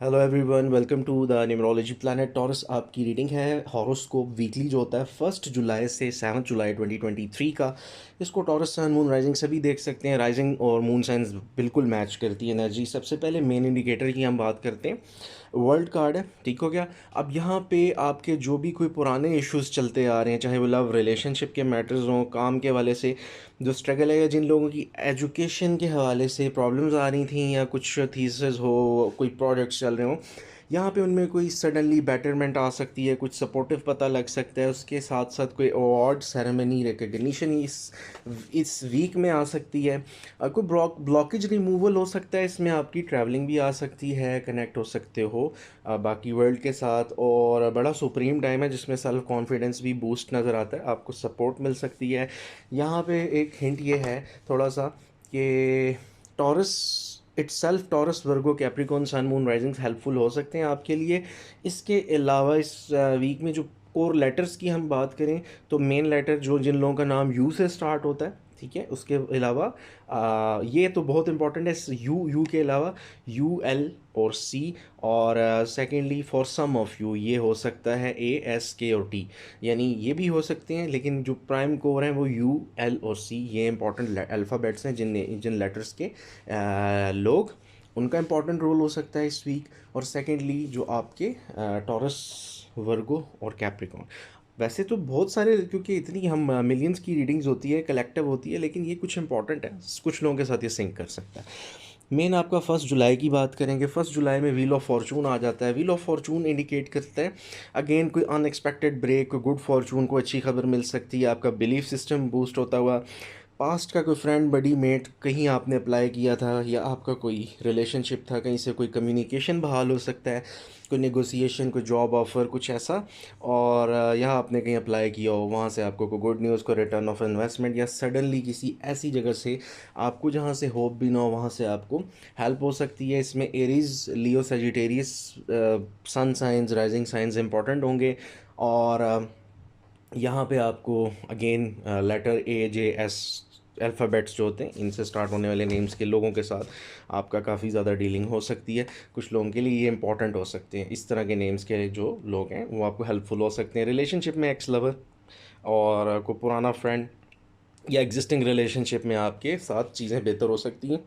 Hello everyone, welcome to the numerology planet Taurus. आपकी reading है horoscope weekly जो होता है 1 जुलाई से 7 जुलाई 2023 का। इसको टॉरस सन मून राइजिंग सभी देख सकते हैं। राइजिंग और मून साइंस बिल्कुल मैच करती है एनर्जी। सबसे पहले मेन इंडिकेटर की हम बात करते हैं। वर्ल्ड कार्ड है, ठीक हो गया। अब यहाँ पे आपके जो भी कोई पुराने इश्यूज चलते आ रहे हैं, चाहे वो लव रिलेशनशिप के मैटर्स हों, काम के हवाले से जो स्ट्रगल है, या जिन लोगों की एजुकेशन के हवाले से प्रॉब्लम्स आ रही थी, या कुछ थीसिस हो, कोई प्रोजेक्ट्स चल रहे हो, यहाँ पे उनमें कोई सडनली बेटरमेंट आ सकती है, कुछ सपोर्टिव पता लग सकता है। उसके साथ साथ कोई अवार्ड सेरेमनी रिकग्निशन इस वीक में आ सकती है। कोई ब्लॉकेज रिमूवल हो सकता है, इसमें आपकी ट्रैवलिंग भी आ सकती है, कनेक्ट हो सकते हो बाकी वर्ल्ड के साथ। और बड़ा सुप्रीम टाइम है जिसमें सेल्फ कॉन्फिडेंस भी बूस्ट नज़र आता है, आपको सपोर्ट मिल सकती है। यहाँ पे एक हिंट ये है थोड़ा सा कि Taurus self Taurus Virgo Capricorn sun moon risings helpful हो सकते हैं आपके लिए। इसके अलावा इस वीक में जो कोर लेटर्स की हम बात करें तो मेन लेटर जो जिन लोगों का नाम यू से स्टार्ट होता है, ठीक है, उसके अलावा ये तो बहुत इंपॉर्टेंट है। यू के अलावा यू एल और सी, और secondly for some of you ये हो सकता है ए एस के और टी, यानी ये भी हो सकते हैं। लेकिन जो प्राइम कोर हैं वो यू एल और सी, ये इंपॉर्टेंट अल्फ़ाबेट्स हैं जिन लेटर्स के लोग, उनका इंपॉर्टेंट रोल हो सकता है इस वीक। और सेकेंडली जो आपके टॉरस वर्गो और कैप्रिकॉन। वैसे तो बहुत सारे, क्योंकि इतनी हम मिलियंस की रीडिंग्स होती है, कलेक्टिव होती है, लेकिन ये कुछ इंपॉर्टेंट है, कुछ लोगों के साथ ये सिंक कर सकता है। मेन आपका 1 जुलाई की बात करेंगे। 1 जुलाई में व्हील ऑफ फॉर्चून आ जाता है। व्हील ऑफ फॉर्चून इंडिकेट करता है अगेन कोई अनएक्सपेक्टेड ब्रेक, कोई गुड फॉर्चून, को अच्छी खबर मिल सकती है। आपका बिलीफ सिस्टम बूस्ट होता हुआ, पास्ट का कोई फ्रेंड, बडी मेट, कहीं आपने अप्लाई किया था, या आपका कोई रिलेशनशिप था, कहीं से कोई कम्युनिकेशन बहाल हो सकता है, कोई नेगोशिएशन, कोई जॉब ऑफ़र, कुछ ऐसा। और यहाँ आपने कहीं अप्लाई किया हो, वहाँ से आपको कोई गुड न्यूज़, को रिटर्न ऑफ इन्वेस्टमेंट, या सडनली किसी ऐसी जगह से आपको जहाँ से होप भी ना हो, वहाँ से आपको हेल्प हो सकती है। इसमें Aries, Leo, Sagittarius sun signs, rising signs important होंगे। और यहाँ पे आपको again letter A J S alphabets जो होते हैं, इनसे स्टार्ट होने वाले नेम्स के लोगों के साथ आपका काफ़ी ज़्यादा डीलिंग हो सकती है। कुछ लोगों के लिए ये इंपॉर्टेंट हो सकते हैं, इस तरह के नेम्स के जो लोग हैं वो आपको हेल्पफुल हो सकते हैं। रिलेशनशिप में एक्स लवर और कोई पुराना फ्रेंड, या एग्जिस्टिंग रिलेशनशिप में आपके साथ चीज़ें बेहतर हो सकती हैं।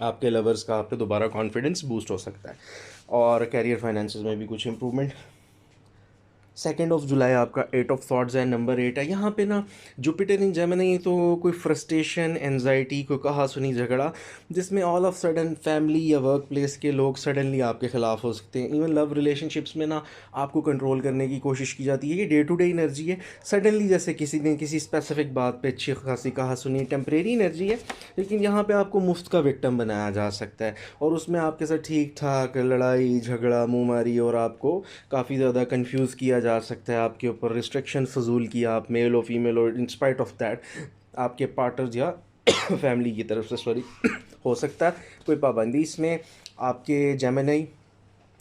आपके लवर्स का आप पे दोबारा कॉन्फिडेंस बूस्ट हो सकता है। और कैरियर फाइनेंसेस में भी कुछ इंप्रूवमेंट। 2 जुलाई आपका 8 ऑफ थॉट्स है, नंबर 8 है। यहाँ पे ना जुपिटर इन जेमिनी, तो कोई फ्रस्ट्रेशन, एनजाइटी, कोई कहा सुनी झगड़ा, जिसमें ऑल ऑफ सडन फैमिली या वर्क प्लेस के लोग सडनली आपके ख़िलाफ़ हो सकते हैं। इवन लव रिलेशनशिप्स में ना आपको कंट्रोल करने की कोशिश की जाती है। ये डे टू डे एनर्जी है। सडनली जैसे किसी ने किसी स्पेसिफिक बात पे अच्छी खासी कहा सुनी, टेम्परेरी एनर्जी है, लेकिन यहाँ पे आपको मुफ्त का विक्टिम बनाया जा सकता है। और उसमें आपके साथ ठीक ठाक लड़ाई झगड़ा, मुँहमारी, और आपको काफ़ी ज़्यादा कंफ्यूज किया जा सकता है। आपके ऊपर रिस्ट्रिक्शन फजूल किया, आप मेल हो फीमेल हो, इन स्पाइट ऑफ दैट आपके पार्टनर्स या फैमिली की तरफ से, सॉरी, हो सकता है कोई पाबंदी। इसमें आपके जेमिनी,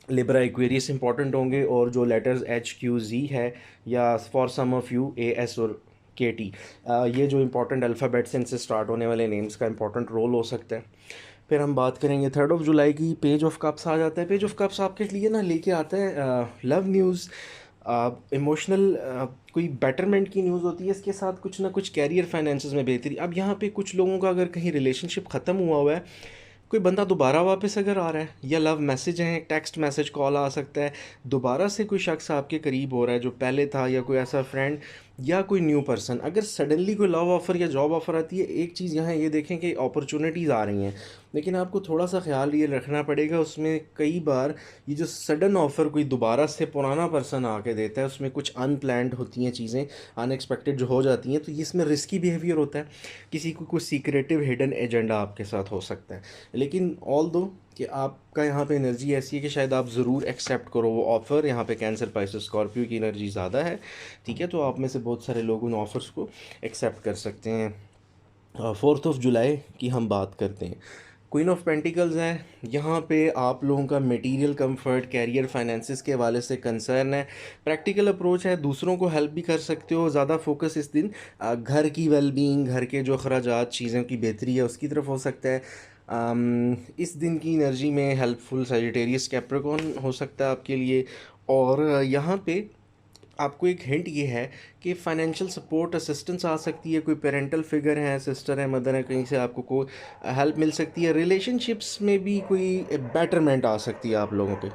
लिब्रा, एक्वेरियस इंपॉर्टेंट होंगे। और जो लेटर्स एच क्यू जी है, या for some of you A S और के टी, ये जो इंपॉर्टेंट अल्फ़ाबेट्स हैं, इनसे स्टार्ट होने वाले नेम्स का इंपॉर्टेंट रोल हो सकता है। फिर हम बात करेंगे 3 जुलाई की। पेज ऑफ कप्स आ जाता है। पेज ऑफ कप्स आपके लिए ना लेके आता है लव न्यूज़, इमोशनल, कोई बेटरमेंट की न्यूज़ होती है। इसके साथ कुछ ना कुछ कैरियर फाइनेंसेस में बेहतरी। अब यहाँ पे कुछ लोगों का अगर कहीं रिलेशनशिप ख़त्म हुआ हुआ है, कोई बंदा दोबारा वापस अगर आ रहा है, या लव मैसेज है, टेक्स्ट मैसेज, कॉल आ सकता है, दोबारा से कोई शख्स आपके करीब हो रहा है जो पहले था, या कोई ऐसा फ्रेंड, या कोई न्यू पर्सन। अगर सडनली कोई लव ऑफ़र या जॉब ऑफ़र आती है, एक चीज़ यहाँ ये देखें कि अपॉर्चुनिटीज़ आ रही हैं, लेकिन आपको थोड़ा सा ख्याल ये रखना पड़ेगा। उसमें कई बार ये जो सडन ऑफ़र कोई दोबारा से पुराना पर्सन आके देता है, उसमें कुछ अनप्लैंड होती हैं चीज़ें, अनएक्सपेक्टेड जो हो जाती हैं, तो ये इसमें रिस्की बिहेवियर होता है। किसी को कुछ सीक्रेटिव हिडन एजेंडा आपके साथ हो सकता है। लेकिन ऑल दो कि आपका यहाँ पे एनर्जी ऐसी है कि शायद आप ज़रूर एक्सेप्ट करो वो ऑफ़र। यहाँ पे कैंसर, पाइसेस, स्कॉर्पियो की एनर्जी ज़्यादा है, ठीक है, तो आप में से बहुत सारे लोग उन ऑफ़र्स को एक्सेप्ट कर सकते हैं। 4 जुलाई की हम बात करते हैं। क्वीन ऑफ पेंटिकल्स है। यहाँ पे आप लोगों का मटेरियल कंफर्ट, कैरियर, फाइनेंसिस के हवाले से कंसर्न है। प्रैक्टिकल अप्रोच है, दूसरों को हेल्प भी कर सकते हो। ज़्यादा फोकस इस दिन घर की वेलबींग, घर के जो अखराजात, चीज़ों की बेहतरी है, उसकी तरफ हो सकता है। इस दिन की एनर्जी में हेल्पफुल सजिटेरियस कैप्रिकॉर्न हो सकता है आपके लिए। और यहाँ पे आपको एक हिंट ये है कि फाइनेंशियल सपोर्ट असिस्टेंस आ सकती है, कोई पेरेंटल फिगर है, सिस्टर है, मदर है, कहीं से आपको कोई हेल्प मिल सकती है। रिलेशनशिप्स में भी कोई बेटरमेंट आ सकती है आप लोगों के।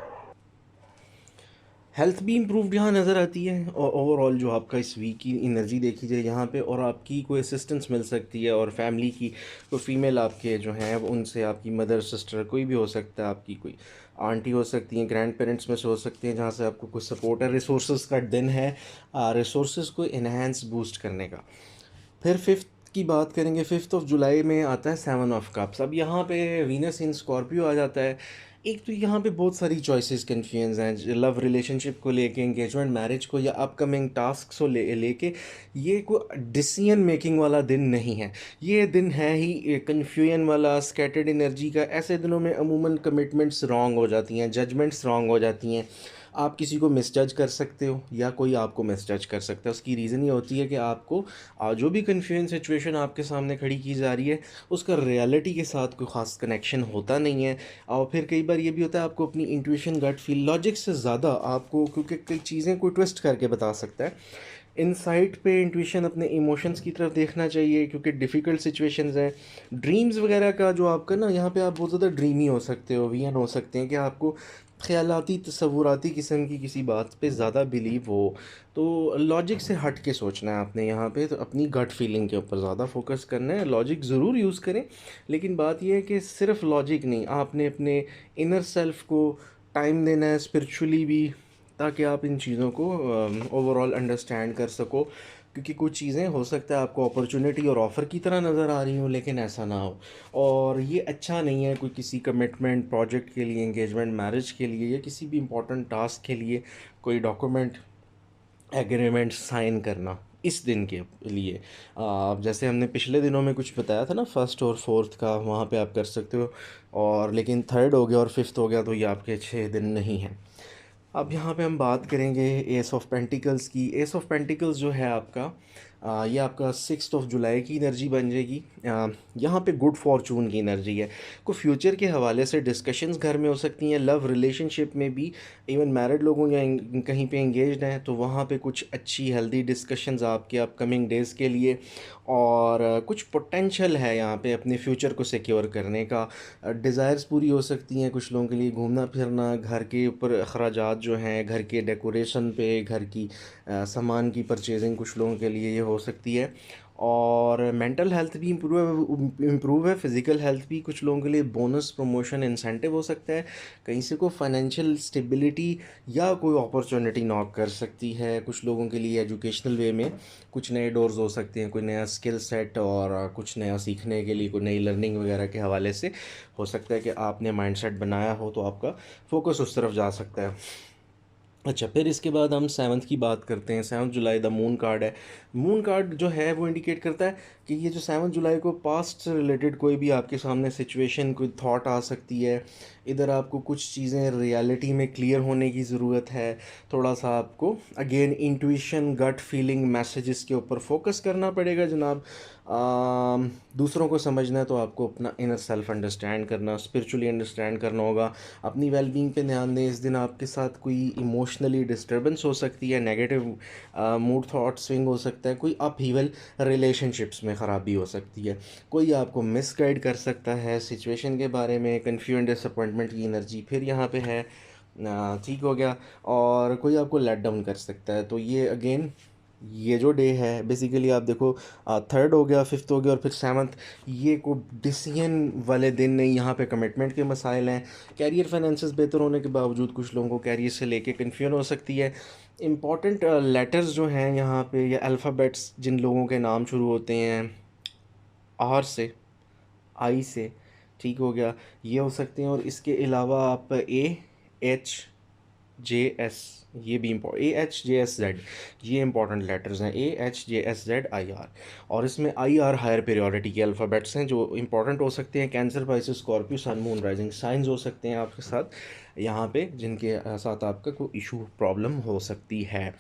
हेल्थ भी इम्प्रूव्ड यहाँ नज़र आती है, और ओवरऑल जो आपका इस वीक की एनर्जी देखी जाए यहाँ पे, और आपकी कोई असिस्टेंस मिल सकती है, और फैमिली की कोई फीमेल आपके जो हैं उनसे, आपकी मदर सिस्टर कोई भी हो सकता है, आपकी कोई आंटी हो सकती हैं, ग्रैंड पेरेंट्स में से हो सकते हैं, जहाँ से आपको कुछ सपोर्ट है। रिसोर्स का दिन है, रिसोर्स को इन्हेंस बूस्ट करने का। फिर फिफ्थ की बात करेंगे। 5 जुलाई में आता है 7 ऑफ कप्स। अब यहाँ पे वीनस इन स्कॉर्पियो आ जाता है। एक तो यहाँ पे बहुत सारी चॉइसेस कन्फ्यूज हैं, लव रिलेशनशिप को लेके, एंगेजमेंट मैरिज को, या अपकमिंग टास्क को लेके। ये कोई डिसीजन मेकिंग वाला दिन नहीं है, ये दिन है ही कन्फ्यूजन वाला, स्कैटर्ड एनर्जी का। ऐसे दिनों में अमूमन कमिटमेंट्स रॉन्ग हो जाती हैं, जजमेंट्स रॉन्ग हो जाती हैं। आप किसी को मिसजज कर सकते हो, या कोई आपको मिसजज कर सकता है। उसकी रीज़न ये होती है कि आपको जो भी कन्फ्यूजन सिचुएशन आपके सामने खड़ी की जा रही है, उसका रियलिटी के साथ कोई ख़ास कनेक्शन होता नहीं है। और फिर कई बार ये भी होता है, आपको अपनी इंट्यूशन, गट फील, लॉजिक से ज़्यादा आपको, क्योंकि कई चीज़ें कोई ट्विस्ट करके बता सकता है, इनसाइट पे इंट्यूशन अपने इमोशंस की तरफ देखना चाहिए, क्योंकि डिफ़िकल्ट सिचुएशंस हैं। ड्रीम्स वगैरह का जो आपका ना, यहाँ पे आप बहुत ज़्यादा ड्रीमी हो सकते हो, वियन हो सकते हैं, कि आपको ख़यालाती तसव्वुराती किस्म की किसी बात पे ज़्यादा बिलीव हो। तो लॉजिक से हट के सोचना है आपने यहाँ पे, तो अपनी गट फीलिंग के ऊपर ज़्यादा फोकस करना है। लॉजिक ज़रूर यूज़ करें, लेकिन बात यह है कि सिर्फ लॉजिक नहीं, आपने अपने इनर सेल्फ को टाइम देना है, स्पिरिचुअली भी, ताकि आप इन चीज़ों को ओवरऑल अंडरस्टैंड कर सको। क्योंकि कुछ चीज़ें हो सकता है आपको अपॉर्चुनिटी और ऑफ़र की तरह नज़र आ रही हो, लेकिन ऐसा ना हो। और ये अच्छा नहीं है कोई किसी कमिटमेंट, प्रोजेक्ट के लिए, एंगेजमेंट मैरिज के लिए, या किसी भी इम्पोर्टेंट टास्क के लिए कोई डॉक्यूमेंट, एग्रीमेंट साइन करना इस दिन के लिए। जैसे हमने पिछले दिनों में कुछ बताया था ना, फर्स्ट और फोर्थ का, वहाँ पे आप कर सकते हो। और लेकिन थर्ड हो गया और फिफ्थ हो गया, तो ये आपके 6 दिन नहीं हैं। अब यहाँ पे हम बात करेंगे एस ऑफ पेंटिकल्स की। एस ऑफ पेंटिकल्स जो है आपका, ये आपका 6 जुलाई की एनर्जी बन जाएगी। यहाँ पे गुड फॉर्चून की एनर्जी है। को फ्यूचर के हवाले से डिस्कशंस घर में हो सकती हैं, लव रिलेशनशिप में भी, इवन मैरिड लोगों या कहीं पे एंगेज्ड हैं, तो वहाँ पे कुछ अच्छी हेल्दी डिस्कशंस आपके अपकमिंग डेज़ के लिए। और कुछ पोटेंशियल है यहाँ पे अपने फ्यूचर को सिक्योर करने का। डिज़ायर्स पूरी हो सकती हैं कुछ लोगों के लिए, घूमना फिरना, घर के ऊपर अखराजात जो हैं, घर के डेकोरेशन पे, घर की सामान की परचेजिंग कुछ लोगों के लिए ये हो सकती है। और मेंटल हेल्थ भी इम्प्रूव है, फिज़िकल हेल्थ भी कुछ लोगों के लिए बोनस, प्रमोशन, इंसेंटिव हो सकता है। कहीं से कोई फाइनेंशियल स्टेबिलिटी या कोई अपॉर्चुनिटी नॉक कर सकती है कुछ लोगों के लिए। एजुकेशनल वे में कुछ नए डोर्स हो सकते हैं, कोई नया स्किल सेट, और कुछ नया सीखने के लिए, कोई नई लर्निंग वगैरह के हवाले से हो सकता है कि आपने माइंडसेट बनाया हो, तो आपका फोकस उस तरफ जा सकता है। अच्छा, फिर इसके बाद हम 7th की बात करते हैं। 7 जुलाई द मून कार्ड है। मून कार्ड जो है वो इंडिकेट करता है कि ये जो 7 जुलाई को पास्ट से रिलेटेड कोई भी आपके सामने सिचुएशन, कोई थॉट आ सकती है। इधर आपको कुछ चीज़ें रियलिटी में क्लियर होने की ज़रूरत है। थोड़ा सा आपको again intuition, gut feeling, messages के ऊपर फोकस करना पड़ेगा जनाब। दूसरों को समझना है तो आपको अपना इनर सेल्फ अंडरस्टैंड करना, स्पिरिचुअली अंडरस्टैंड करना होगा। अपनी वेलबींग पे ध्यान दें। इस दिन आपके साथ कोई इमोशनली डिस्टर्बेंस हो सकती है, नेगेटिव मूड थॉट स्विंग हो सकता है, कोई अपहीवल रिलेशनशिप्स में ख़राबी हो सकती है, कोई आपको मिसगाइड कर सकता है सिचुएशन के बारे में। कन्फ्यूजन, डिसअपॉइंटमेंट की एनर्जी फिर यहाँ पे है। ठीक हो गया। और कोई आपको लेट डाउन कर सकता है। तो ये अगेन, ये जो डे है बेसिकली आप देखो, थर्ड हो गया, फिफ्थ हो गया, और फिर 7th, ये को डिसीजन वाले दिन नहीं, यहाँ पे कमिटमेंट के मसाइल हैं। कैरियर फाइनेंसेस बेहतर होने के बावजूद कुछ लोगों को कैरियर से लेके कन्फ्यूजन हो सकती है। इम्पॉर्टेंट लेटर्स जो हैं यहाँ पे, या अल्फ़ाबेट्स जिन लोगों के नाम शुरू होते हैं आर से, आई से, ठीक हो गया, ये हो सकते हैं। और इसके अलावा आप AHJS, ये भी AHJSZ, ये इंपॉर्टेंट लेटर्स हैं, AHJSZIR। और इसमें IR हायर प्रायोरिटी के अल्फ़ाबेट्स हैं जो इंपॉर्टेंट हो सकते हैं। कैंसर, पाइसेस, स्कॉर्पियो, सन, मून, राइजिंग साइंस हो सकते हैं आपके साथ यहाँ पे, जिनके साथ आपका कोई इशू, प्रॉब्लम हो सकती है।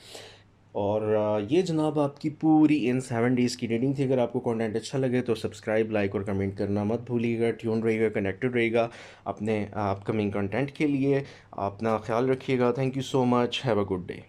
और ये जनाब आपकी पूरी इन 7 डेज़ की रीडिंग थी। अगर आपको कंटेंट अच्छा लगे तो सब्सक्राइब, लाइक और कमेंट करना मत भूलिएगा। ट्यून रहिएगा, कनेक्टेड रहिएगा अपने अपकमिंग कंटेंट के लिए। अपना ख्याल रखिएगा। Thank you so much. Have a good day.